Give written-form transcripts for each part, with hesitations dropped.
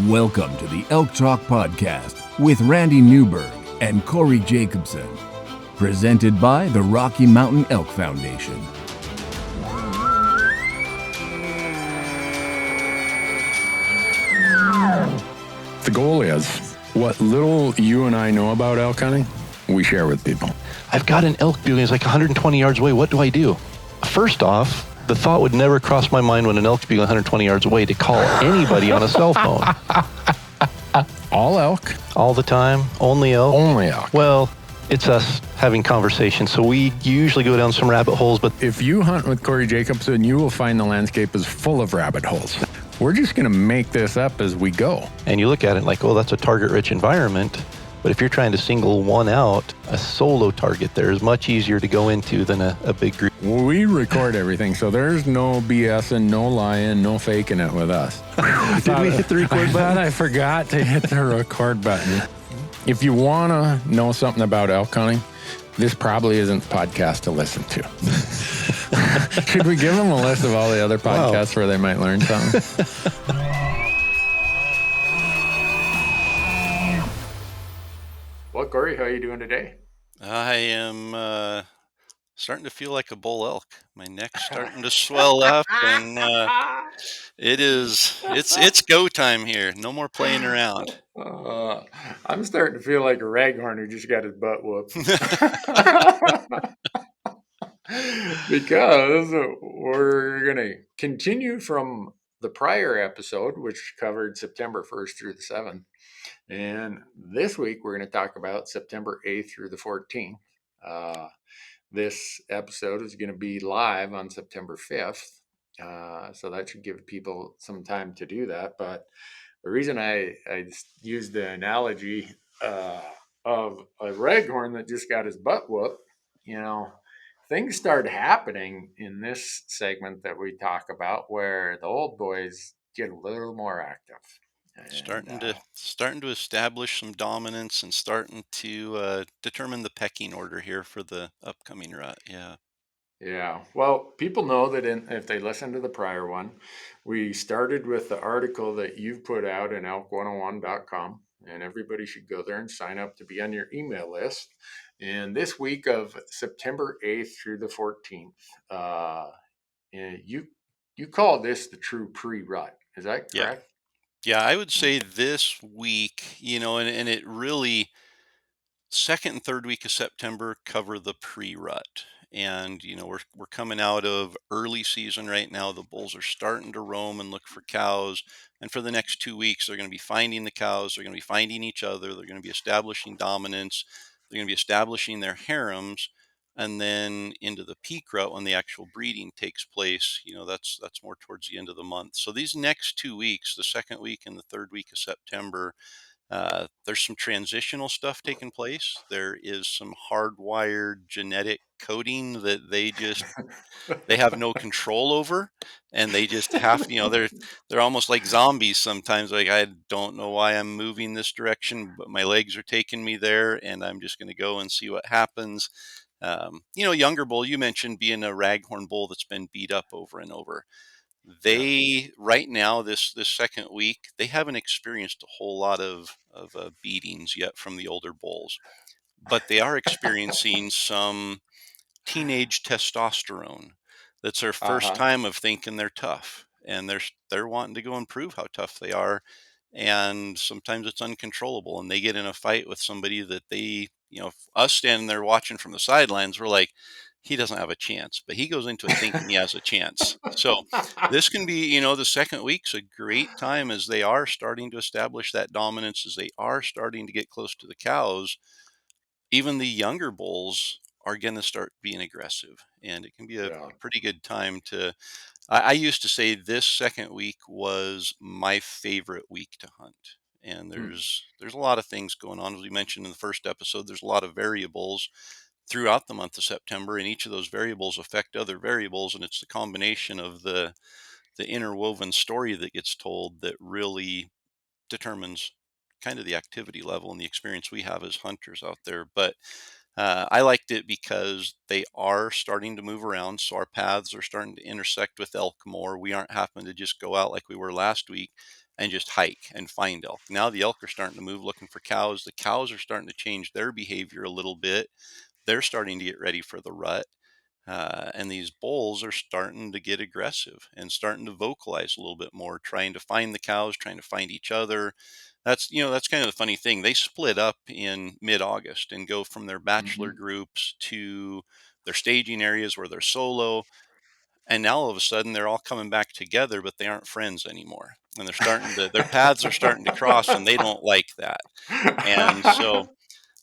Welcome to the Elk Talk Podcast with Randy Newberg and Corey Jacobson. Presented by the Rocky Mountain Elk Foundation. The goal is what little you and I know about elk hunting, we share with people. I've got an elk building. It's like 120 yards away. What do I do? First off, the thought would never cross my mind when an elk's being 120 yards away to call anybody on a cell phone. All elk? All the time? Only elk? Only elk. Well, it's us having conversations. So we usually go down some rabbit holes, but If you hunt with Corey Jacobson, you will find the landscape is full of rabbit holes. We're just going to make this up as we go. and you look at it like, oh, that's a target-rich environment. But if you're trying to single one out, a solo target there is much easier to go into than a big group. We record everything, so there's no BSing, no lying, no faking it with us. Did we hit the record I button? thought I forgot to hit the record button. If you want to know something about elk hunting, this probably isn't the podcast to listen to. Should we give them a list of all the other podcasts where they might learn something? Well, Corey, how are you doing today? I am starting to feel like a bull elk. My neck's starting to swell up, and it's go time here. No more playing around. I'm starting to feel like a raghorn who just got his butt whooped. Because we're going to continue from the prior episode, which covered September 1st through the 7th. And this week, we're going to talk about September 8th through the 14th. This episode is going to be live on September 5th. So that should give people some time to do that. But the reason I used the analogy of a raghorn that just got his butt whooped, things start happening in this segment that we talk about where the old boys get a little more active. And, Starting to establish some dominance and starting to determine the pecking order here for the upcoming rut. Yeah. Yeah, well, people know that if they listen to the prior one, we started with the article that you've put out in elk101.com, and everybody should go there and sign up to be on your email list. And this week of September 8th through the 14th, you call this the true pre-rut. Is that Yeah. correct? Yeah, I would say this week, and it really, second and third week of September cover the pre-rut. And, we're coming out of early season right now. The bulls are starting to roam and look for cows. And for the next 2 weeks, they're going to be finding the cows. They're going to be finding each other. They're going to be establishing dominance. They're going to be establishing their harems. And then into the peak rut when the actual breeding takes place, that's more towards the end of the month. So these next 2 weeks, the second week and the third week of September, there's some transitional stuff taking place. There is some hardwired genetic coding that they have no control over, and they just have, they're almost like zombies sometimes. Like, I don't know why I'm moving this direction, but my legs are taking me there, and I'm just going to go and see what happens. Younger bull, you mentioned being a raghorn bull that's been beat up over and over. They right now this second week, they haven't experienced a whole lot of beatings yet from the older bulls, but they are experiencing some teenage testosterone. That's their first time of thinking they're tough, and they're wanting to go and prove how tough they are. And sometimes it's uncontrollable, and they get in a fight with somebody that us standing there watching from the sidelines, we're like, he doesn't have a chance, but he goes into it thinking he has a chance. So this can be, the second week's a great time as they are starting to establish that dominance, as they are starting to get close to the cows. Even the younger bulls are going to start being aggressive, and it can be a pretty good time to. I used to say this second week was my favorite week to hunt, and there's a lot of things going on. As we mentioned in the first episode, there's a lot of variables throughout the month of September, and each of those variables affect other variables, and it's the combination of the interwoven story that gets told that really determines kind of the activity level and the experience we have as hunters out there. But I liked it because they are starting to move around, so our paths are starting to intersect with elk more. We aren't having to just go out like we were last week and just hike and find elk. Now the elk are starting to move looking for cows. The cows are starting to change their behavior a little bit. They're starting to get ready for the rut. And these bulls are starting to get aggressive and starting to vocalize a little bit more, trying to find the cows, trying to find each other. That's kind of the funny thing. They split up in mid-August and go from their bachelor Mhm. groups to their staging areas where they're solo. And now all of a sudden they're all coming back together, but they aren't friends anymore. And their paths are starting to cross, and they don't like that. And so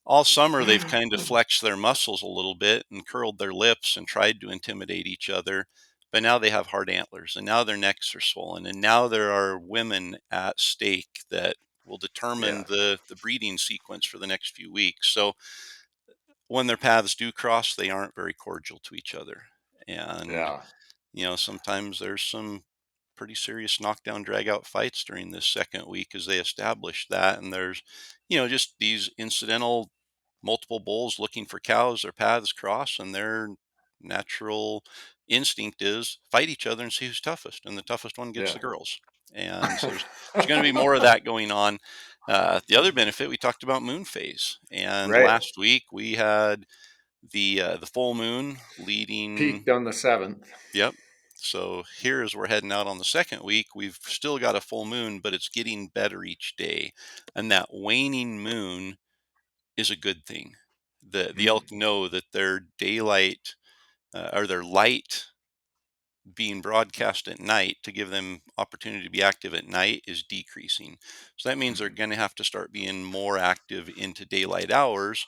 all summer they've kind of flexed their muscles a little bit and curled their lips and tried to intimidate each other. But now they have hard antlers, and now their necks are swollen, and now there are women at stake that will determine Yeah, the breeding sequence for the next few weeks. So when their paths do cross, they aren't very cordial to each other. And yeah, sometimes there's some pretty serious knockdown drag out fights during this second week as they establish that. And there's, just these incidental multiple bulls looking for cows, their paths cross, and their natural instinct is fight each other and see who's toughest. And the toughest one gets yeah. the girls. And so there's going to be more of that going on. The other benefit, we talked about moon phase. And Right. last week we had the full moon leading. Peaked on the 7th. Yep. So here, as we're heading out on the second week, we've still got a full moon, but it's getting better each day. And that waning moon is a good thing. The Mm. elk know that their daylight or their light being broadcast at night to give them opportunity to be active at night is decreasing. So that means they're Mhm. going to have to start being more active into daylight hours,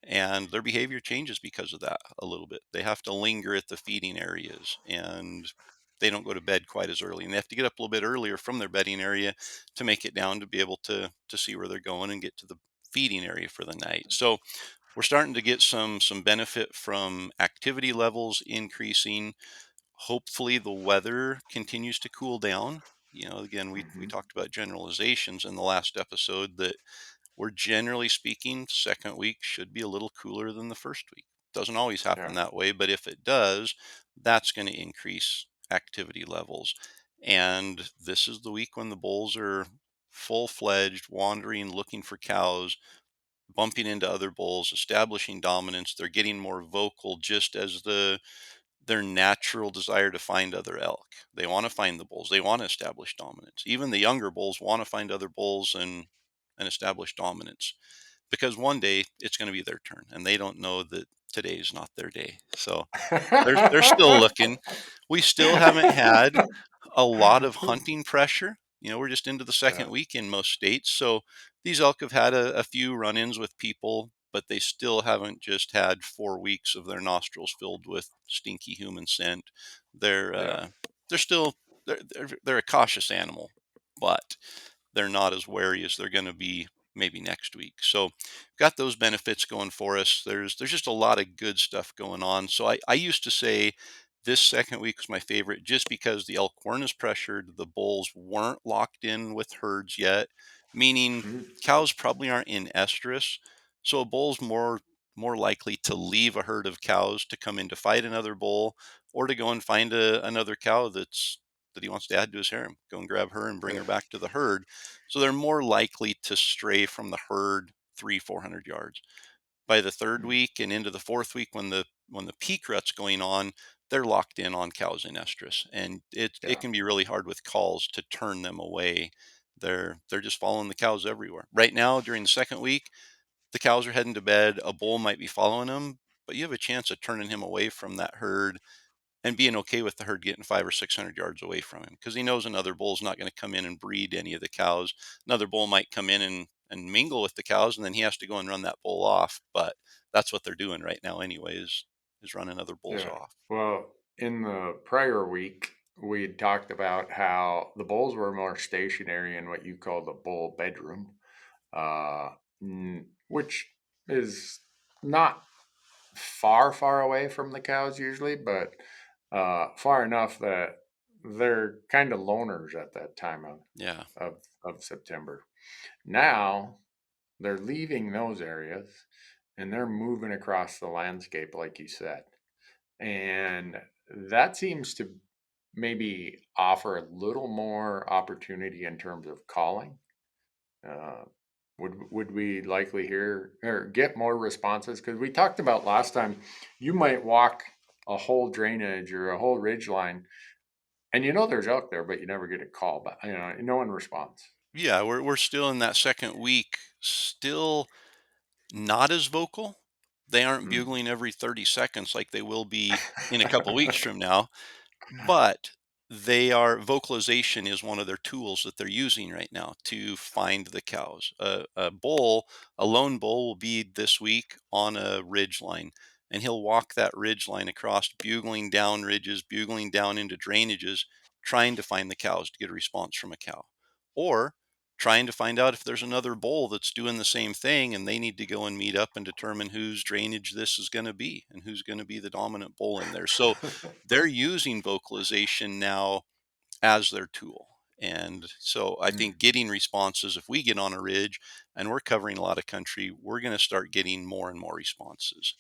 and their behavior changes because of that a little bit. They have to linger at the feeding areas, and they don't go to bed quite as early, and they have to get up a little bit earlier from their bedding area to make it down to be able to see where they're going and get to the feeding area for the night. So we're starting to get some benefit from activity levels increasing. Hopefully the weather continues to cool down. Again, we Mhm. talked about generalizations in the last episode, that we're generally speaking, second week should be a little cooler than the first week. Doesn't always happen Yeah. that way, but if it does, that's going to increase activity levels. And this is the week when the bulls are full fledged, wandering, looking for cows, bumping into other bulls, establishing dominance. They're getting more vocal just as their natural desire to find other elk. They want to find the bulls. They want to establish dominance. Even the younger bulls want to find other bulls and establish dominance, because one day it's going to be their turn, and they don't know that today is not their day. So they're still looking. We still haven't had a lot of hunting pressure. We're just into the Yeah. second week in most states. So these elk have had a few run ins with people, but they still haven't just had 4 weeks of their nostrils filled with stinky human scent. They're Yeah. they're still they're a cautious animal, but they're not as wary as they're going to be maybe next week. So got those benefits going for us. There's just a lot of good stuff going on. So I used to say this second week was my favorite just because the elk weren't as pressured. The bulls weren't locked in with herds yet, meaning Mhm. cows probably aren't in estrus. So a bull's more likely to leave a herd of cows to come in to fight another bull, or to go and find another cow that he wants to add to his harem, go and grab her and bring Yeah. her back to the herd. So they're more likely to stray from the herd 300-400 yards. By the third Mhm. week and into the fourth week, when the peak rut's going on, they're locked in on cows in estrus, and it Yeah. can be really hard with calls to turn them away. They're just following the cows everywhere. Right now, during the second week, the cows are heading to bed. A bull might be following them, but you have a chance of turning him away from that herd and being okay with the herd getting 500 or 600 yards away from him, because he knows another bull's not going to come in and breed any of the cows. Another bull might come in and mingle with the cows, and then he has to go and run that bull off. But that's what they're doing right now, anyway, is running other bulls Yeah. off. Well, in the prior week, we had talked about how the bulls were more stationary in what you call the bull bedroom, uh, which is not far away from the cows usually, but far enough that they're kind of loners at that time Yeah. of September. Now they're leaving those areas and they're moving across the landscape, like you said. And that seems to maybe offer a little more opportunity in terms of calling. Uh, would we likely hear or get more responses? Because we talked about last time, you might walk a whole drainage or a whole ridge line, and there's elk there, but you never get a call. But no one responds. Yeah, we're still in that second week, still not as vocal. They aren't Mm. bugling every 30 seconds like they will be in a couple weeks from now. But vocalization is one of their tools that they're using right now to find the cows. A lone bull will be this week on a ridge line, and he'll walk that ridge line across, bugling down ridges, bugling down into drainages, trying to find the cows to get a response from a cow. Or trying to find out if there's another bull that's doing the same thing and they need to go and meet up and determine whose drainage this is going to be and who's going to be the dominant bull in there. So they're using vocalization now as their tool. And so I Mm. think getting responses, if we get on a ridge and we're covering a lot of country, we're going to start getting more and more responses.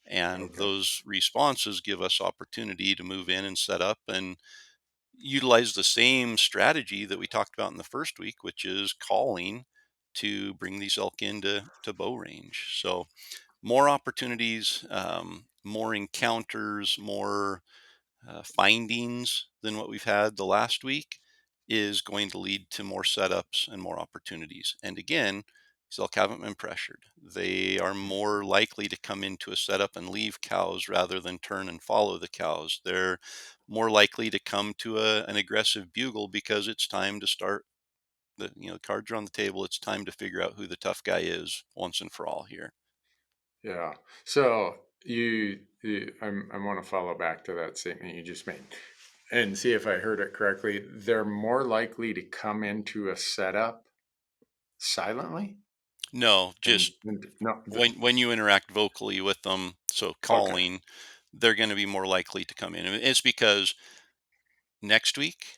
And Okay. those responses give us opportunity to move in and set up and utilize the same strategy that we talked about in the first week, which is calling to bring these elk into bow range. So more opportunities, more encounters, more findings than what we've had the last week is going to lead to more setups and more opportunities. And again, these elk haven't been pressured. They are more likely to come into a setup and leave cows rather than turn and follow the cows. They're more likely to come to an aggressive bugle because it's time to start the cards are on the table. It's time to figure out who the tough guy is once and for all here. Yeah. So I want to follow back to that statement you just made and see if I heard it correctly. They're more likely to come into a setup silently, No, and, just no. when you interact vocally with them, so Okay. calling, they're going to be more likely to come in. And it's because next week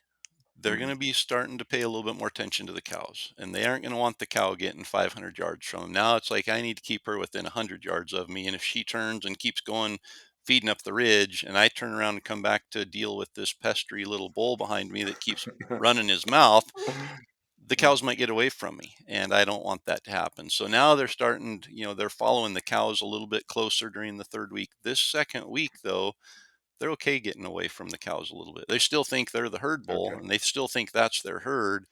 they're going Mhm. to be starting to pay a little bit more attention to the cows, and they aren't going to want the cow getting 500 yards from them. Now it's like I need to keep her within 100 yards of me, and if she turns and keeps going, feeding up the ridge, and I turn around and come back to deal with this pestery little bull behind me that keeps running his mouth, the Yeah. cows might get away from me, and I don't want that to happen. So now they're starting they're following the cows a little bit closer during the third week. This second week, though, they're okay getting away from the cows a little bit. They still think they're the herd bull, Okay. and they still think that's their herd,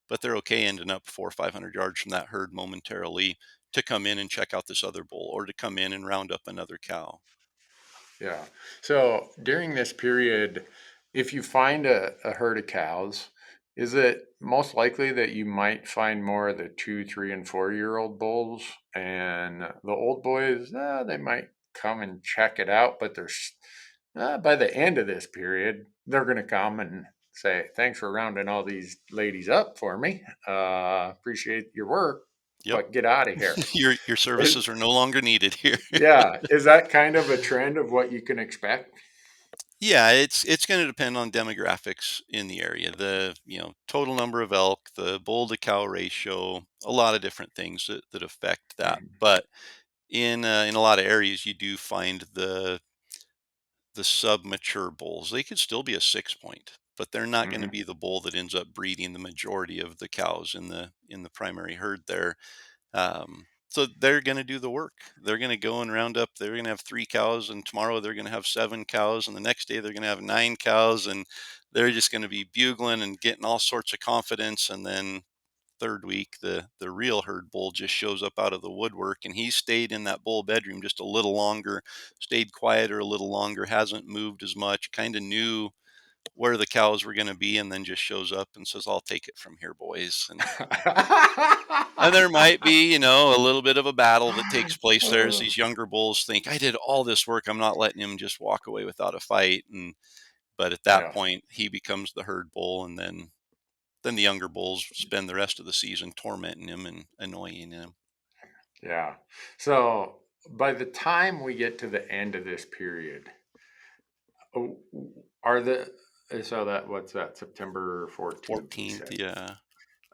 but they're okay ending up 400 or 500 yards from that herd momentarily to come in and check out this other bull or to come in and round up another cow. Yeah. So during this period, if you find a herd of cows, is it most likely that you might find more of the 2, 3, and 4-year-old bulls, and the old boys? They might come and check it out, but by the end of this period, they're going to come and say, "Thanks for rounding all these ladies up for me. Appreciate your work, Yep. but get out of here." Your services are no longer needed here. Yeah, is that kind of a trend of what you can expect? Yeah, it's going to depend on demographics in the area. The total number of elk, the bull to cow ratio, a lot of different things that affect that. Mhm. But in a lot of areas, you do find the sub-mature bulls. They could still be a 6 point, but they're not going to Mhm. be the bull that ends up breeding the majority of the cows in the primary herd there. So they're going to do the work. They're going to go and round up. They're going to have 3 cows, and tomorrow they're going to have 7 cows, and the next day they're going to have 9 cows, and they're just going to be bugling and getting all sorts of confidence. And then third week, the real herd bull just shows up out of the woodwork, and he stayed in that bull bedroom just a little longer, stayed quieter a little longer, hasn't moved as much, kind of knew where the cows were going to be, and then just shows up and says, "I'll take it from here, boys." And there might be, a little bit of a battle that takes place there as these younger bulls think, I did all this work. I'm not letting him just walk away without a fight. But at that Yeah, point, he becomes the herd bull. And then the younger bulls spend the rest of the season tormenting him and annoying him. yeah. So by the time we get to the end of this period, oh, are the so that what's that, September 14th, you 14th. said? Yeah.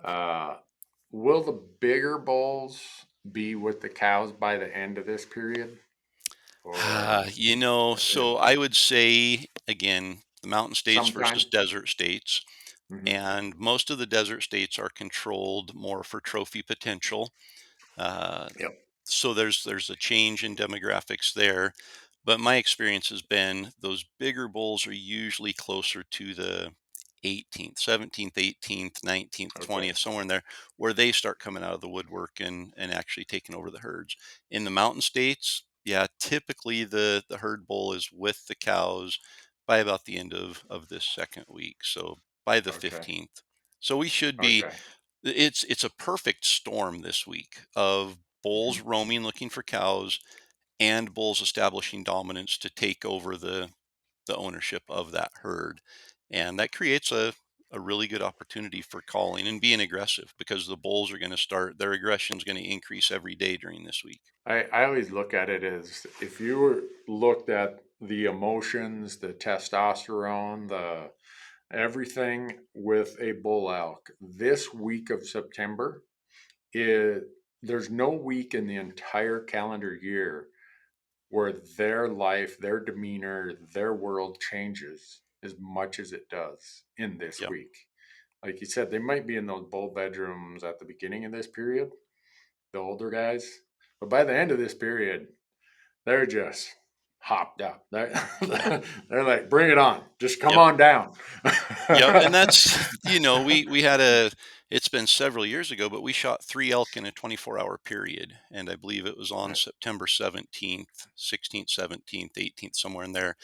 Uh, will the bigger bulls be with the cows by the end of this period? Or So I would say, again, the mountain states versus sometime? desert states. Hmm. And most of the desert states are controlled more for trophy potential. Uh, Yep. so there's a change in demographics there. But my experience has been those bigger bulls are usually closer to the 18th, 17th, 18th, 19th, Okay. 20th, somewhere in there, where they start coming out of the woodwork and actually taking over the herds. In the mountain states, yeah, typically the herd bull is with the cows by about the end of this second week. So by the Okay. 15th. So we should be Okay. it's a perfect storm this week of bulls Hmm. roaming looking for cows and bulls establishing dominance to take over the ownership of that herd. And that creates a really good opportunity for calling and being aggressive because the bulls are going to start their aggression is going to increase every day during this week. I always look at it as if you looked at the emotions, the testosterone, the everything with a bull elk this week of September, it, there's no week in the entire calendar year where their life, their demeanor, their world changes as much as it does in this Yeah. week. Like you said, they might be in those bull bedrooms at the beginning of this period, the older guys, but by the end of this period, they're just hopped up. They're like, bring it on. Just come Yep. on down. Yep. And that's we had it's been several years ago, but we shot 3 elk in a 24-hour period, and I believe it was on Right. September 17th, 16th, 17th, 18th, somewhere in there.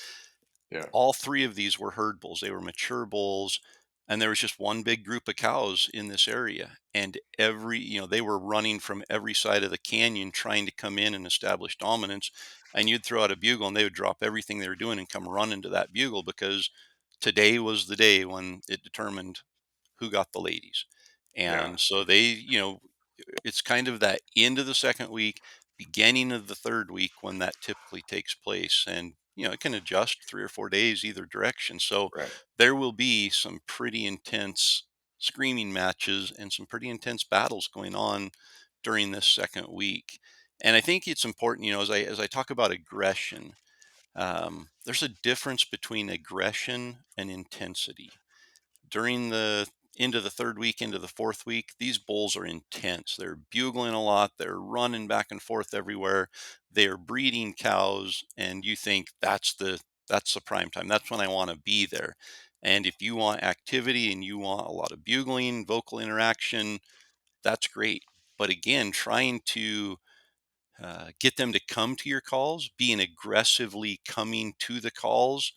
Yeah. All three of these were herd bulls. They were mature bulls, and there was just one big group of cows in this area. And they were running from every side of the canyon trying to come in and establish dominance. And you'd throw out a bugle, and they would drop everything they were doing and come run into that bugle because today was the day when it determined who got the ladies. Yeah. And so it's kind of that end of the second week, beginning of the third week when that typically takes place. And, it can adjust 3 or 4 days either direction. So Right. there will be some pretty intense screaming matches and some pretty intense battles going on during this second week. And I think it's important, as I talk about aggression, there's a difference between aggression and intensity during the into the third week, into the fourth week, these bulls are intense. They're bugling a lot. They're running back and forth everywhere. They are breeding cows, and you think that's the prime time. That's when I want to be there. And if you want activity and you want a lot of bugling, vocal interaction, that's great. But again, trying to get them to come to your calls, being aggressively coming to the calls.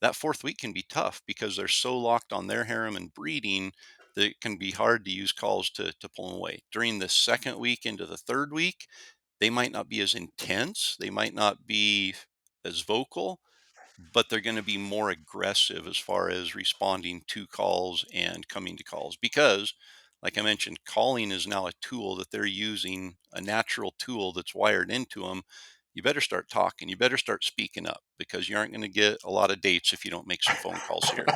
That fourth week can be tough because they're so locked on their harem and breeding that it can be hard to use calls to pull them away. During the second week into the third week, they might not be as intense, they might not be as vocal, but they're going to be more aggressive as far as responding to calls and coming to calls because like I mentioned, calling is now a tool that they're using, a natural tool that's wired into them. You better start talking, you better start speaking up because you aren't going to get a lot of dates if you don't make some phone calls here.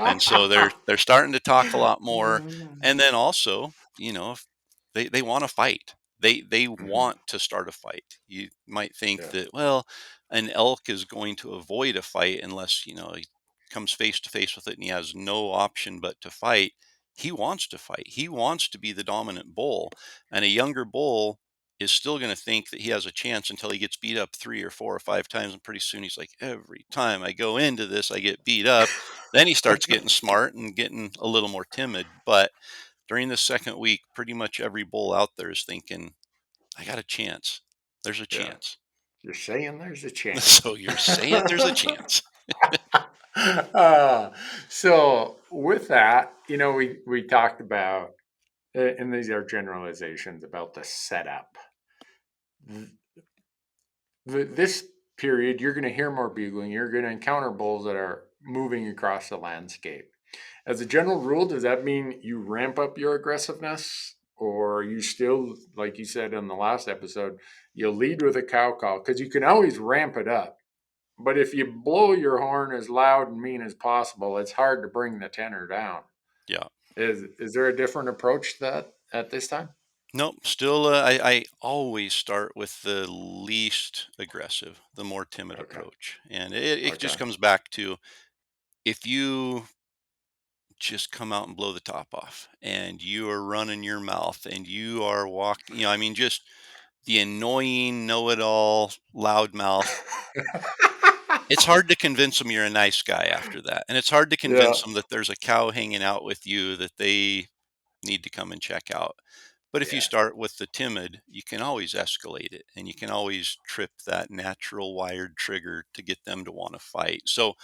And so they're starting to talk a lot more. And then also, if they want to fight. They Mhm. want to start a fight. You might think Yeah. that, well, an elk is going to avoid a fight unless, he comes face to face with it and he has no option but to fight. He wants to fight. He wants to be the dominant bull. And a younger bull is still going to think that he has a chance until he gets beat up 3 or 4 or 5 times. And pretty soon he's like, every time I go into this, I get beat up. Then he starts getting smart and getting a little more timid. But during the second week, pretty much every bull out there is thinking, I got a chance. There's a Yeah. chance. You're saying there's a chance. So you're saying there's a chance. uh, so with that, we talked about, and these are generalizations about the setup. This period, you're going to hear more bugling. You're going to encounter bulls that are moving across the landscape. As a general rule, does that mean you ramp up your aggressiveness? Or you still, like you said in the last episode, you lead with a cow call? Because you can always ramp it up. But if you blow your horn as loud and mean as possible, it's hard to bring the tenor down. Yeah. Is there a different approach to that at this time? Nope. Still, I always start with the least aggressive, the more timid Okay. approach. And it just Okay. comes back to, if you just come out and blow the top off and you are running your mouth and you are walking, I mean, just the annoying know-it-all loud mouth. It's hard to convince them you're a nice guy after that, and it's hard to Yeah. convince them that there's a cow hanging out with you that they need to come and check out. But if you Yeah. start with the timid, you can always escalate it, and you can always trip that natural wired trigger to get them to want to fight. So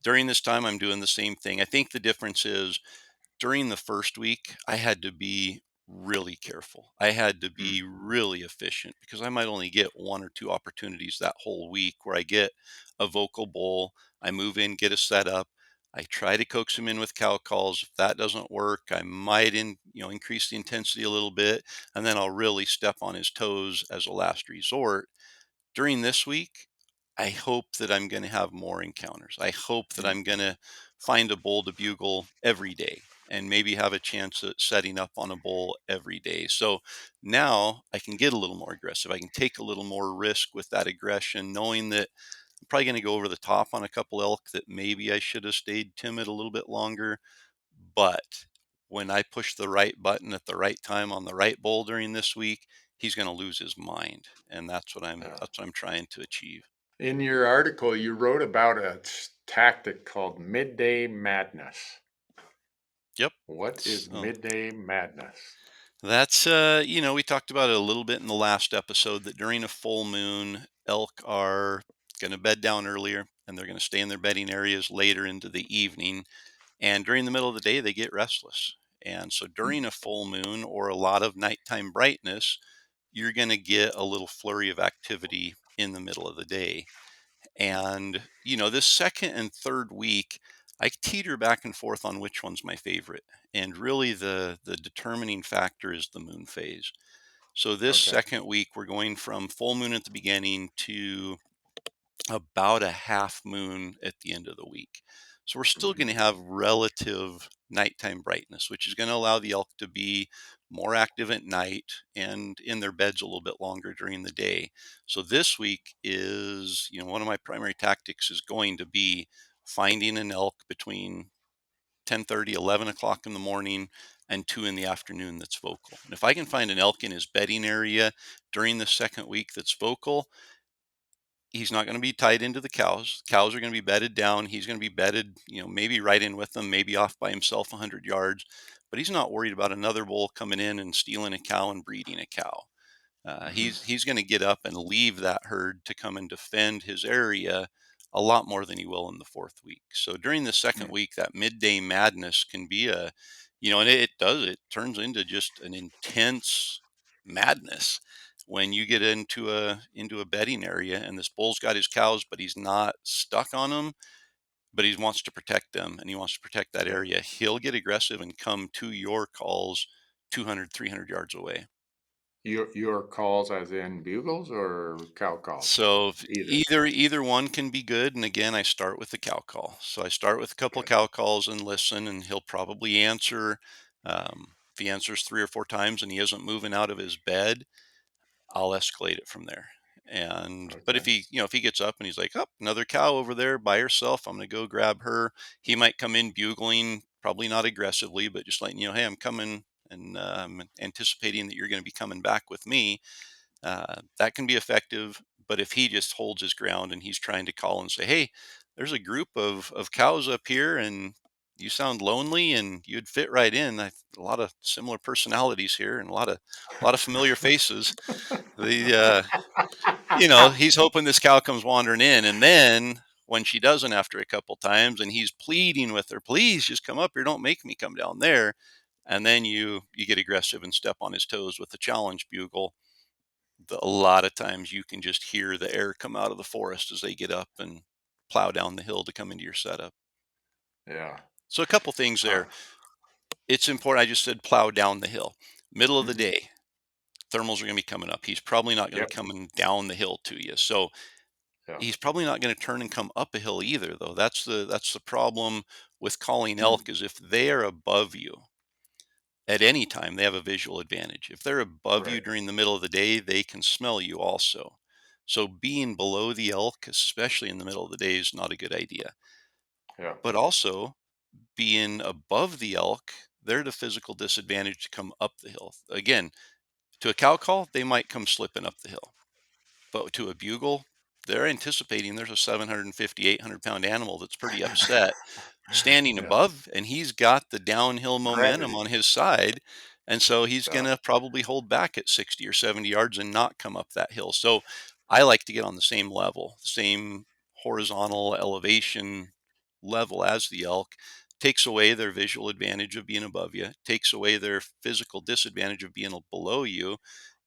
during this time, I'm doing the same thing. I think the difference is, during the first week, I had to be really careful. I had to Mm. be really efficient because I might only get one or two opportunities that whole week where I get a vocal bowl. I move in, get a setup. I try to coax him in with cow calls. If that doesn't work, I might increase the intensity a little bit, and then I'll really step on his toes as a last resort. During this week, I hope that I'm going to have more encounters. I hope that Mm. I'm going to find a bull to bugle every day and maybe have a chance at setting up on a bull every day. So now I can get a little more aggressive. I can take a little more risk with that aggression, knowing that I'm probably going to go over the top on a couple elk that maybe I should have stayed timid a little bit longer. But when I push the right button at the right time on the right bull during this week, he's going to lose his mind, and Yeah. that's what I'm trying to achieve. In your article, you wrote about a tactic called midday madness. Yep. What is So midday madness? that's we talked about it a little bit in the last episode, that during a full moon, elk are going to bed down earlier and they're going to stay in their bedding areas later into the evening. And during the middle of the day, they get restless. And so Mm. during a full moon or a lot of nighttime brightness, you're going to get a little flurry of activity in the middle of the day. And, this second and third week, I teeter back and forth on which one's my favorite. And really, the determining factor is the moon phase. So this Okay. second week, we're going from full moon at the beginning to about a half moon at the end of the week. So we're still Hmm. going to have relative nighttime brightness, which is going to allow the elk to be more active at night and in their beds a little bit longer during the day. So this week is, one of my primary tactics is going to be finding an elk between 10:30, 11 o'clock in the morning and 2 in the afternoon that's vocal. And if I can find an elk in his bedding area during the second week that's vocal, he's not going to be tied into the cows. Cows are going to be bedded down. He's going to be bedded, maybe right in with them, maybe off by himself 100 yards. But he's not worried about another bull coming in and stealing a cow and breeding a cow. Hmm. He's going to get up and leave that herd to come and defend his area a lot more than he will in the fourth week. So during the second Mm. week, that midday madness can be and it turns into just an intense madness when you get into a bedding area and this bull's got his cows, but he's not stuck on them, but he wants to protect them and he wants to protect that Yeah. area. He'll get aggressive and come to your calls 200, 300 yards away. Your calls, as in bugles or cow calls? So Either. either one can be good. And again, I start with the cow call. So I start with a couple of Okay. cow calls and listen, and he'll probably answer. If he answers 3 or 4 times and he isn't moving out of his bed, I'll escalate it from there. But if Okay. he gets up and he's like, "Oh, another cow over there by herself, I'm going to go grab her." He might come in bugling, probably not aggressively, but just letting "Hey, I'm coming, and I'm anticipating that you're going to be coming back with me." That can be effective. But if he just holds his ground and he's trying to call and say, "Hey, there's a group of cows up here, and you sound lonely, and you'd fit right in. A lot of similar personalities here, and a lot of familiar faces." The he's hoping this cow comes wandering in, and then when she doesn't after a couple times, and he's pleading with her, "Please just come up here. Don't make me come down there." And then you get aggressive and step on his toes with the challenge bugle. A lot of times you can just hear the air come out of the forest as they get up and plow down the hill to come into your setup. Yeah. So a couple things there. Uh, It's important. I just said plow down the hill. Middle of the mhm. day, thermals are going to be coming up. He's probably not going to Yep. be coming down the hill to you. So Yeah. he's probably not going to turn and come up a hill either, though. That's the problem with calling Mm. elk, is if they are above you, at any time, they have a visual advantage. If they're above you Right. during the middle of the day, they can smell you also. So being below the elk, especially in the middle of the day, is not a good idea. Yeah. But also being above the elk, they're at a physical disadvantage to come up the hill. Again, to a cow call, they might come slipping up the hill. But to a bugle, they're anticipating there's a 750, 800-pound animal that's pretty upset standing Yeah. above, and he's got the downhill momentum Gravity. on his side. And so he's going Yeah. to probably hold back at 60 or 70 yards and not come up that hill. So I like to get on the same level, the same horizontal elevation level as the elk. Takes away their visual advantage of being above you, takes away their physical disadvantage of being below you.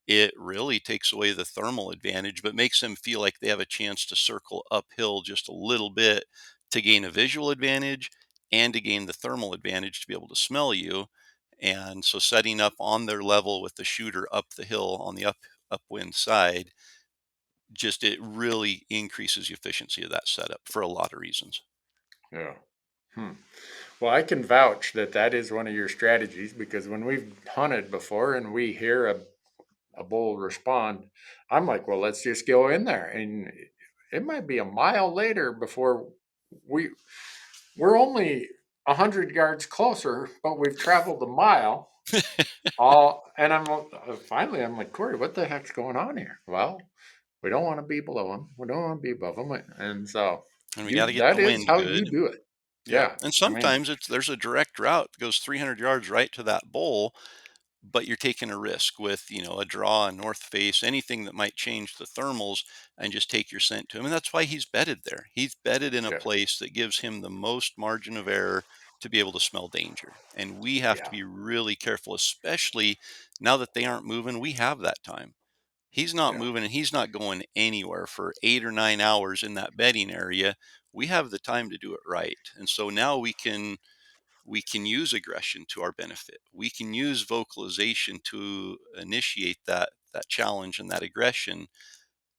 It really takes away the thermal advantage, but makes them feel like they have a chance to circle uphill just a little bit to gain a visual advantage and to gain the thermal advantage to be able to smell you. And so setting up on their level with the shooter up the hill on the upwind side, just it really increases the efficiency of that setup for a lot of reasons. Yeah. Hmm. Well, I can vouch that that is one of your strategies because when we've hunted before and we hear a bull respond, I'm like, well, let's just go in there. And it might be a mile later before we we're only 100 yards closer, but we've traveled a mile. All and finally I'm like, Corey, what the heck's going on here? Well, we don't want to be below him. We don't want to be above him, and so And we got you to get that the is wind how you good. do it. Yeah. Yeah, And I mean, sometimes there's a direct route that goes 300 yards right to that bull, but you're taking a risk with, a draw, a north face, anything that might change the thermals and just take your scent to him. And that's why he's bedded there. He's bedded in a yeah, place that gives him the most margin of error to be able to smell danger. And we have to yeah, be really careful, especially now that they aren't moving. We have that time. He's not yeah, moving and he's not going anywhere for 8 or 9 hours in that bedding area. We have the time to do it right. And so now we can use aggression to our benefit. We can use vocalization to initiate that challenge and that aggression,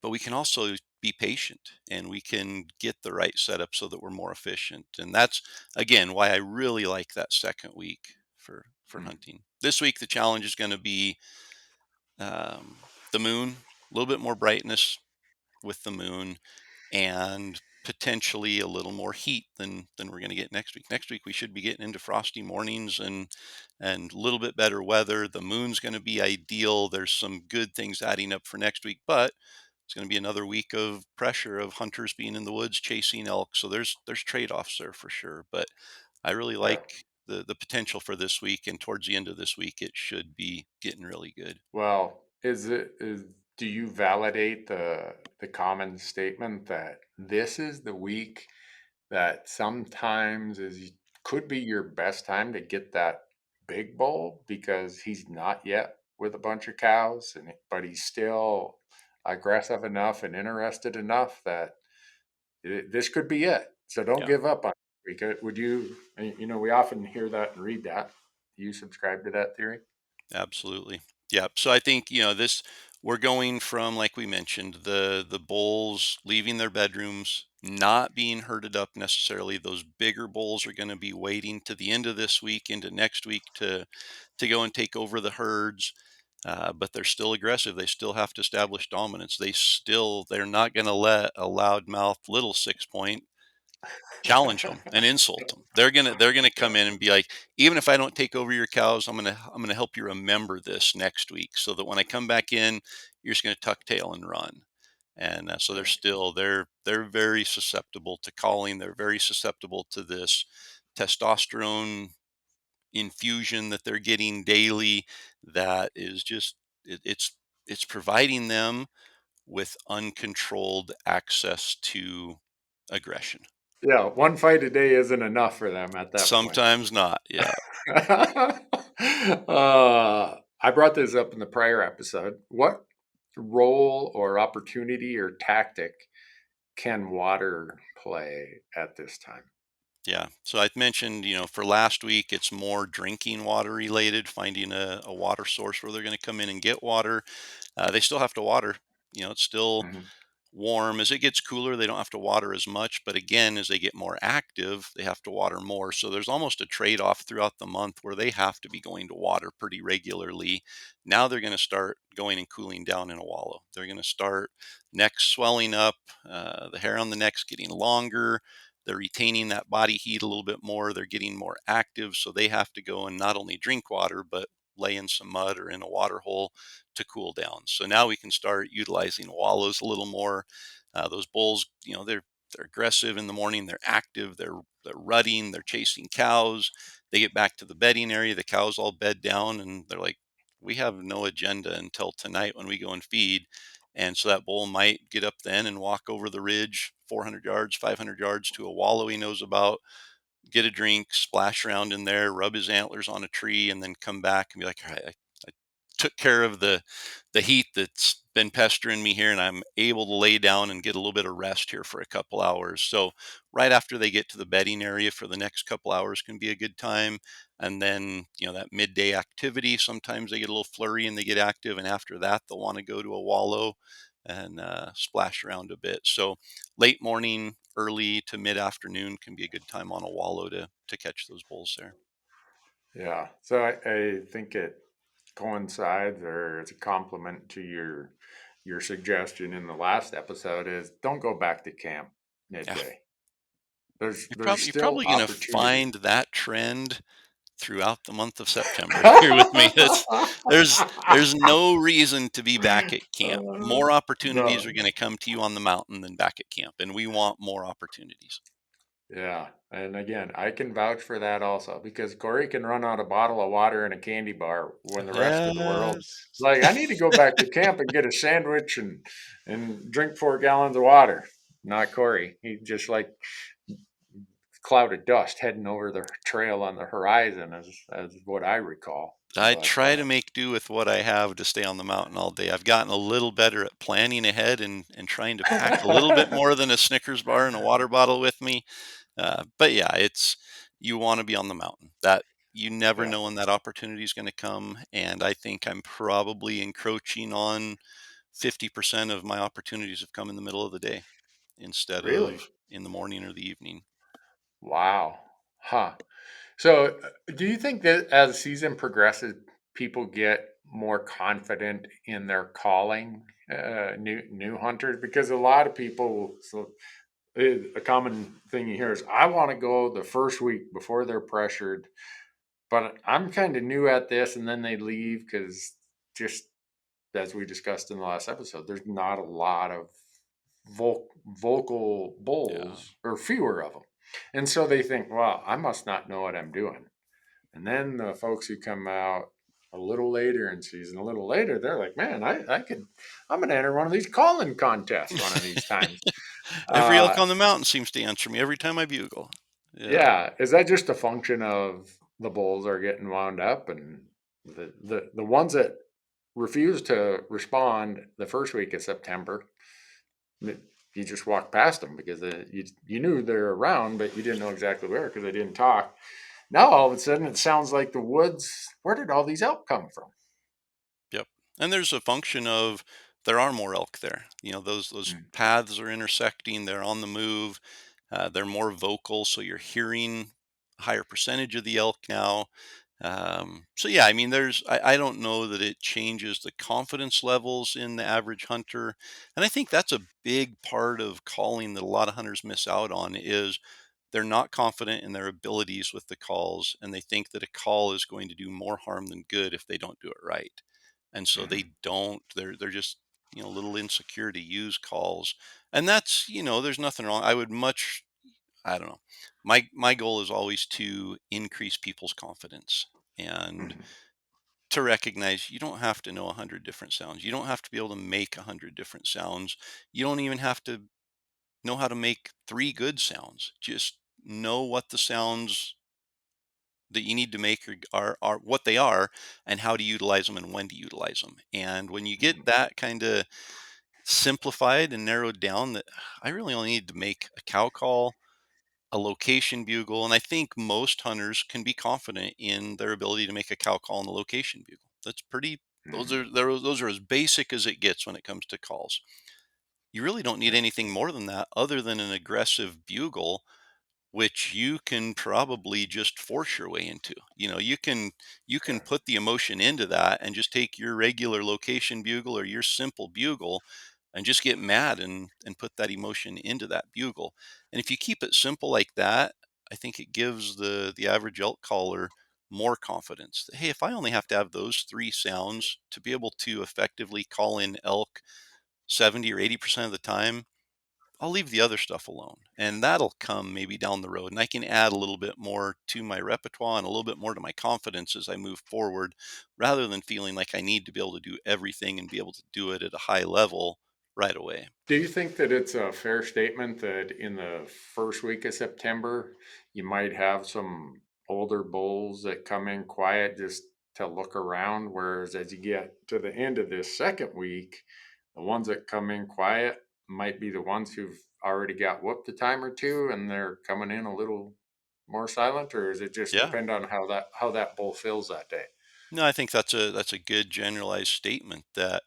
but we can also be patient and we can get the right setup so that we're more efficient. And that's again why I really like that second week for mm, hunting. This week the challenge is going to be the moon, a little bit more brightness with the moon, and potentially a little more heat than we're going to get next week. Next week we should be getting into frosty mornings and a little bit better weather. The moon's going to be ideal. There's some good things adding up for next week, but it's going to be another week of pressure of hunters being in the woods chasing elk. So there's trade-offs there for sure. But I really yeah. like the potential for this week, and towards the end of this week it should be getting really good. Well, do you validate the common statement that this is the week that sometimes could be your best time to get that big bull because he's not yet with a bunch of cows but he's still aggressive enough and interested enough that this could be it. So don't Yeah. give up on it. Would you, we often hear that and read that. Do you subscribe to that theory? Absolutely. Yeah. So I think, this we're going from, like we mentioned, the bulls leaving their bedrooms, not being herded up necessarily. Those bigger bulls are going to be waiting to the end of this week into next week to go and take over the herds. But they're still aggressive. They still have to establish dominance. They're not going to let a loudmouth little 6 point challenge them and insult them. They're gonna Yeah. come in and be like, even if I don't take over your cows, I'm gonna help you remember this next week, so that when I come back in, you're just gonna tuck tail and run. And so Yeah. they're very susceptible to calling. They're very susceptible to this testosterone infusion that they're getting daily. That is just it's providing them with uncontrolled access to aggression. Yeah, one fight a day isn't enough for them at that point. Sometimes not, yeah. I brought this up in the prior episode. What role or opportunity or tactic can water play at this time? Yeah, so I mentioned, for last week, it's more drinking water related, finding a water source where they're gonna come in and get water. They still have to water, it's still Mhm. warm. As it gets cooler, they don't have to water as much. But again, as they get more active, they have to water more. So there's almost a trade off throughout the month where they have to be going to water pretty regularly. Now they're going to start going and cooling down in a wallow. They're going to start necks swelling up, the hair on the neck's getting longer. They're retaining that body heat a little bit more. They're getting more active. So they have to go and not only drink water, but lay in some mud or in a water hole to cool down. So now we can start utilizing wallows a little more. Those bulls, they're aggressive in the morning. They're active. They're rutting. They're chasing cows. They get back to the bedding area. The cows all bed down, and they're like, "We have no agenda until tonight when we go and feed." And so that bull might get up then and walk over the ridge, 400 yards, 500 yards to a wallow he knows about, get a drink, splash around in there, rub his antlers on a tree, and then come back and be like, "All right, I took care of the heat that's been pestering me here, and I'm able to lay down and get a little bit of rest here for a couple hours." So right after they get to the bedding area for the next couple hours can be a good time. And then, that midday activity, sometimes they get a little flurry and they get active. And after that, they'll want to go to a wallow and splash around a bit. So late morning, early to mid afternoon can be a good time on a wallow to catch those bulls there. Yeah. So I think it coincides, or it's a compliment to your suggestion in the last episode, is don't go back to camp Yeah. midday. There's You're still probably going to opportunity. find that trend throughout the month of September here with me. There's no reason to be back at camp. More opportunities are No. going to come to you on the mountain than back at camp, and we want more opportunities. Yeah. And again, I can vouch for that also, because Corey can run out a bottle of water and a candy bar when the rest of the world Yes. is like, I need to go back to camp and get a sandwich and drink 4 gallons of water. Not Corey. He just like cloud of dust heading over the trail on the horizon, as what I recall. I But try to make do with what I have to stay on the mountain all day. I've gotten a little better at planning ahead and trying to pack a little bit more than a Snickers bar and a water bottle with me. But yeah, you want to be on the mountain. That you never yeah, know when that opportunity is going to come, and I think I'm probably encroaching on 50% of my opportunities have come in the middle of the day instead really, of in the morning or the evening. wow, huh? So, do you think that as the season progresses, people get more confident in their calling, new hunters? Because a lot of people, a common thing you hear is, "I want to go the first week before they're pressured, but I'm kind of new at this," and then they leave because, just as we discussed in the last episode, there's not a lot of vocal Yeah. bulls, or fewer of them, and so they think, "Well, I must not know what I'm doing." And then the folks who come out a little later in season, a little later, they're like, "Man, I'm going to enter one of these calling contests one of these times." Every elk Uh, on the mountain seems to answer me every time I bugle. Yeah. yeah, is that just a function of the bulls are getting wound up, and the ones that refuse to respond the first week of September, you just walk past them because you knew they're around, but you didn't know exactly where because they didn't talk. Now all of a sudden it sounds like the woods. Where did all these elk come from? Yep. And there's a function of there are more elk there. Those Mm. paths are intersecting. They're on the move. They're more vocal, so you're hearing a higher percentage of the elk now. So yeah, I mean, I don't know that it changes the confidence levels in the average hunter, and I think that's a big part of calling that a lot of hunters miss out on is they're not confident in their abilities with the calls, and they think that a call is going to do more harm than good if they don't do it right. And so Mhm. they don't, they're just, a little insecure to use calls. And that's, there's nothing wrong. I don't know. My goal is always to increase people's confidence and Mhm. to recognize you don't have to know 100 different sounds. You don't have to be able to make 100 different sounds. You don't even have to know how to make 3 good sounds. Just know what the sounds that you need to make are what they are and how to utilize them and when to utilize them. And when you get Mhm. that kind of simplified and narrowed down, that I really only need to make a cow call, a location bugle, and I think most hunters can be confident in their ability to make a cow call and a location bugle. That's pretty. Those Mhm. are those are as basic as it gets when it comes to calls. you really don't need anything more than that other than an aggressive bugle, which you can probably just force your way into. You can Yeah. put the emotion into that and just take your regular location bugle or your simple bugle and just get mad and put that emotion into that bugle. And if you keep it simple like that, I think it gives the average elk caller more confidence that, hey, if I only have to have those three sounds to be able to effectively call in elk 70 or 80% of the time, I'll leave the other stuff alone. And that'll come maybe down the road. And I can add a little bit more to my repertoire and a little bit more to my confidence as I move forward, rather than feeling like I need to be able to do everything and be able to do it at a high level right away. Do you think that it's a fair statement that in the first week of September, you might have some older bulls that come in quiet just to look around, whereas as you get to the end of this second week, the ones that come in quiet might be the ones who've already got whooped a time or two and they're coming in a little more silent, or does it just Yeah. depend on how that bull feels that day? No, I think that's a good generalized statement that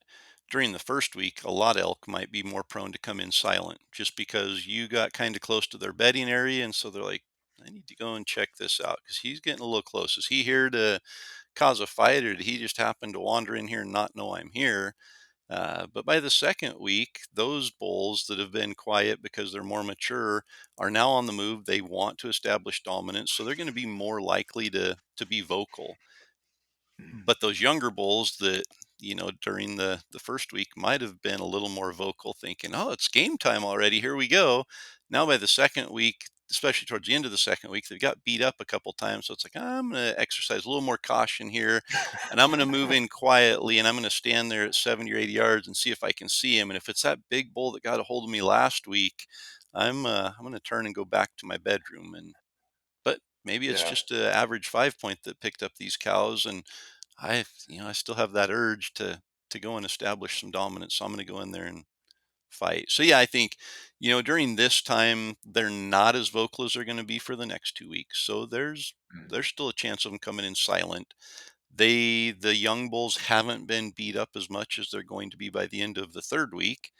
during the first week, a lot of elk might be more prone to come in silent just because you got kind of close to their bedding area. And so they're like, I need to go and check this out because he's getting a little close. Is he here to cause a fight, or did he just happen to wander in here and not know I'm here? But by the second week, those bulls that have been quiet because they're more mature are now on the move. They want to establish dominance, so they're going to be more likely to be vocal. But those younger bulls that, during the first week might have been a little more vocal, thinking, oh, it's game time already. Here we go. Now by the second week, especially towards the end of the second week, they've got beat up a couple times. So it's like, I'm going to exercise a little more caution here, and I'm going to move in quietly, and I'm going to stand there at 70 or 80 yards and see if I can see him. And if it's that big bull that got a hold of me last week, I'm going to turn and go back to my bedroom. But maybe it's Yeah. just an average 5 point that picked up these cows, and I still have that urge to go and establish some dominance. So I'm going to go in there and fight. So yeah, I think, during this time they're not as vocal as they're going to be for the next 2 weeks. So Mm. there's still a chance of them coming in silent. The young bulls haven't been beat up as much as they're going to be by the end of the third week.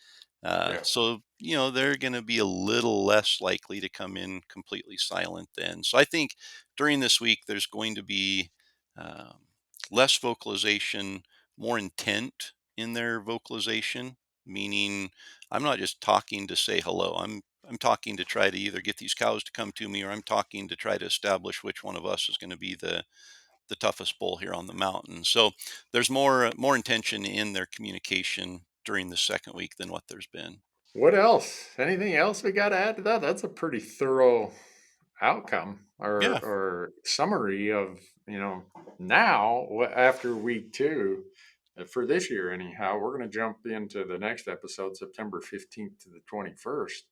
Yeah. So, they're going to be a little less likely to come in completely silent then. So I think during this week, there's going to be um, less vocalization, more intent in their vocalization, meaning I'm not just talking to say hello. I'm talking to try to either get these cows to come to me, or I'm talking to try to establish which one of us is going to be the toughest bull here on the mountain. So there's more intention in their communication during the second week than what there's been. What else? Anything else we got to add to that? That's a pretty thorough outcome or Yeah. summary of now after week two for this year. Anyhow, we're going to jump into the next episode, September 15th to the 21st.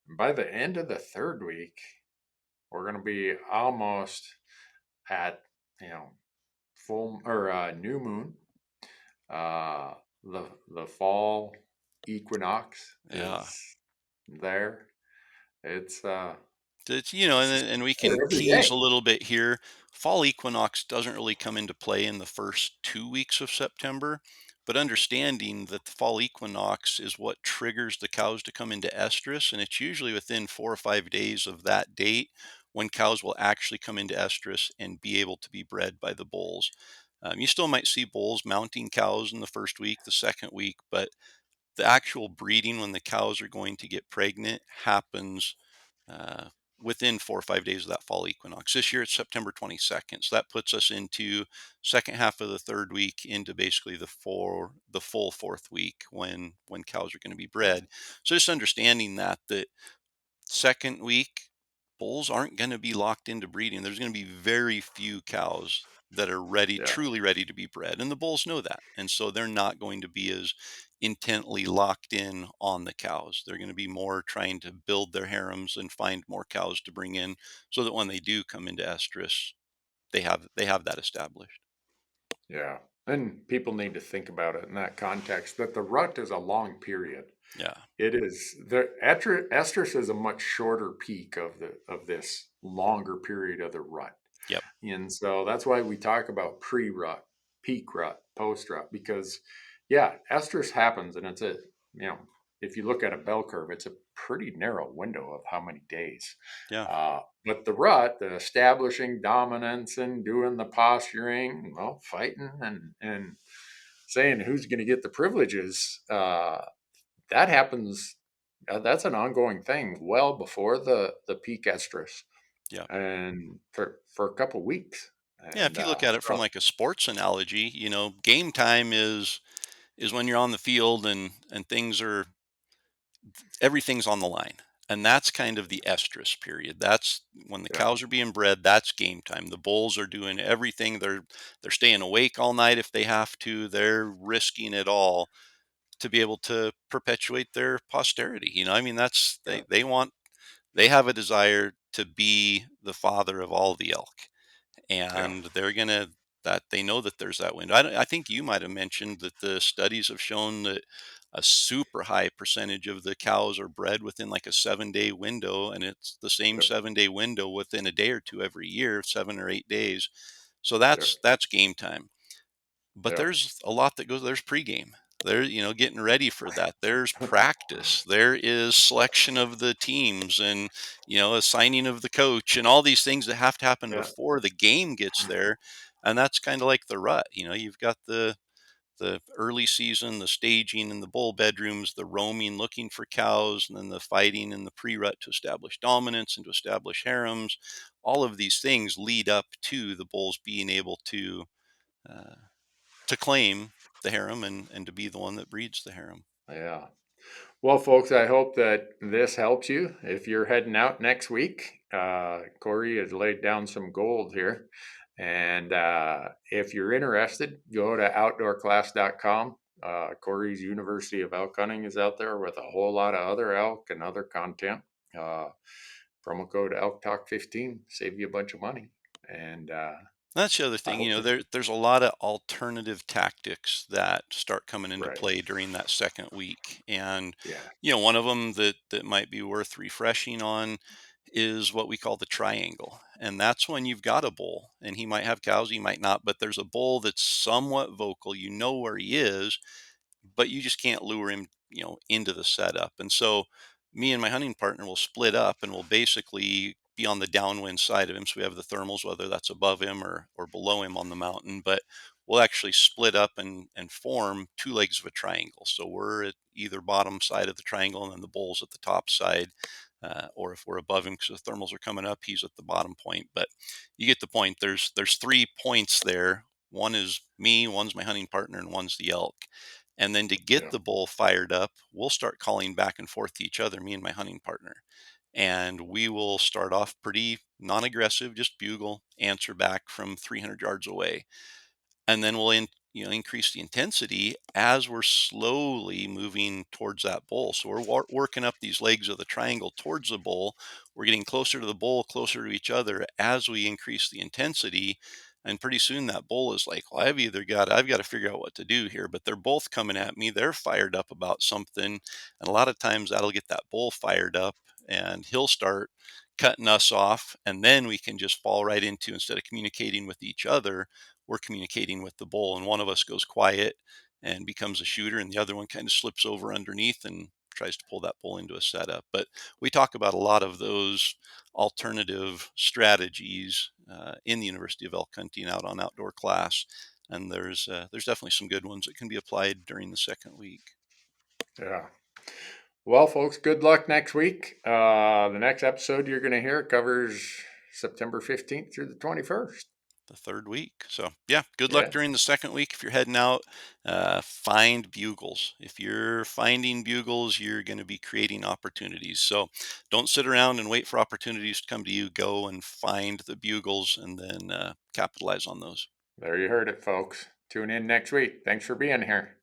And by the end of the third week, we're going to be almost at full or new moon. The fall equinox Yeah. is there. It's It's, it's just and we can every tease day. a little bit here. Fall equinox doesn't really come into play in the first 2 weeks of September, but understanding that the fall equinox is what triggers the cows to come into estrus, and it's usually within 4 or 5 days of that date when cows will actually come into estrus and be able to be bred by the bulls. You still might see bulls mounting cows in the first week, the second week, but the actual breeding when the cows are going to get pregnant happens uh, within 4 or 5 days of that fall equinox. This year it's September 22nd, so that puts us into second half of the third week into basically the full fourth week when cows are going to be bred. So just understanding that second week, bulls aren't going to be locked into breeding. There's going to be very few cows that are ready, Yeah. truly ready to be bred. And the bulls know that. And so they're not going to be as intently locked in on the cows. They're going to be more trying to build their harems and find more cows to bring in so that when they do come into estrus, they have that established. Yeah. And people need to think about it in that context that the rut is a long period. Yeah. It is the estrus is a much shorter peak of this longer period of the rut. Yep. And so that's why we talk about pre-rut, peak rut, post rut, because yeah, estrus happens and it's if you look at a bell curve, it's a pretty narrow window of how many days. Yeah. But the rut, the establishing dominance and doing the posturing, well, fighting and saying who's going to get the privileges, that happens. That's an ongoing thing well before the peak estrus, Yeah. and for a couple of weeks. Yeah. And If you look at it from so, like a sports analogy, game time is when you're on the field and everything's on the line. And that's kind of the estrus period. That's when the yeah, cows are being bred. That's game time. The bulls are doing everything. They're staying awake all night if they have to. They're risking it all to be able to perpetuate their posterity. I mean, that's yeah, they have a desire to be the father of all the elk, yeah, and they're gonna that they know that there's that window. I think you might have mentioned that the studies have shown that a super high percentage of the cows are bred within like a 7-day window, and it's the same yeah, 7-day window within a day or two every year, 7 or 8 days. So yeah, that's game time. But yeah, there's a lot that goes. There's pregame. There, getting ready for that. There's practice. There is selection of the teams, and assigning of the coach, and all these things that have to happen yeah, before the game gets there. And that's kind of like the rut. You've got the early season, the staging in the bull bedrooms, the roaming looking for cows, and then the fighting in the pre-rut to establish dominance and to establish harems. All of these things lead up to the bulls being able uh, to claim the harem and to be the one that breeds the harem. yeah. Well, folks, I hope that this helps you. If you're heading out next week, Corey has laid down some gold here. And if you're interested, go to outdoorclass.com. Corey's University of Elk Hunting is out there with a whole lot of other elk and other content. Uh, Promo code Elk Talk 15, save you a bunch of money. And That's the other I thing, hope that, there's a lot of alternative tactics that start coming into right. play during that second week. And, Yeah. one of them that might be worth refreshing on is what we call the triangle. And that's when you've got a bull and he might have cows, he might not, but there's a bull that's somewhat vocal. You know where he is, but you just can't lure him, into the setup. And so me and my hunting partner will split up and we'll basically be on the downwind side of him. So we have the thermals, whether that's above him or below him on the mountain, but we'll actually split up and form two legs of a triangle. So we're at either bottom side of the triangle and then the bull's at the top side. Or if we're above him because the thermals are coming up, he's at the bottom point. But you get the point. There's 3 points there. One is me, one's my hunting partner, and one's the elk. And then to get Yeah. the bull fired up, we'll start calling back and forth to each other, me and my hunting partner. And we will start off pretty non aggressive, just bugle, answer back from 300 yards away. And then we'll increase the intensity as we're slowly moving towards that bull. So we're working up these legs of the triangle towards the bull. We're getting closer to the bull, closer to each other as we increase the intensity. And pretty soon that bull is like, well, I've got to figure out what to do here. But they're both coming at me. They're fired up about something. And a lot of times that'll get that bull fired up and he'll start cutting us off. And then we can just fall right into, instead of communicating with each other, we're communicating with the bull, and one of us goes quiet and becomes a shooter, and the other one kind of slips over underneath and tries to pull that bull into a setup. But we talk about a lot of those alternative strategies in the University of Elk Hunting out on Outdoor Class, and there's definitely some good ones that can be applied during the second week. Yeah. Well, folks, good luck next week. The next episode you're going to hear covers September 15th through the 21st. The third week. So yeah, good luck Yeah, during the second week. If you're heading out, find bugles. If you're finding bugles, you're going to be creating opportunities. So don't sit around and wait for opportunities to come to you. Go and find the bugles and then capitalize on those. there you heard it, folks. Tune in next week. Thanks for being here.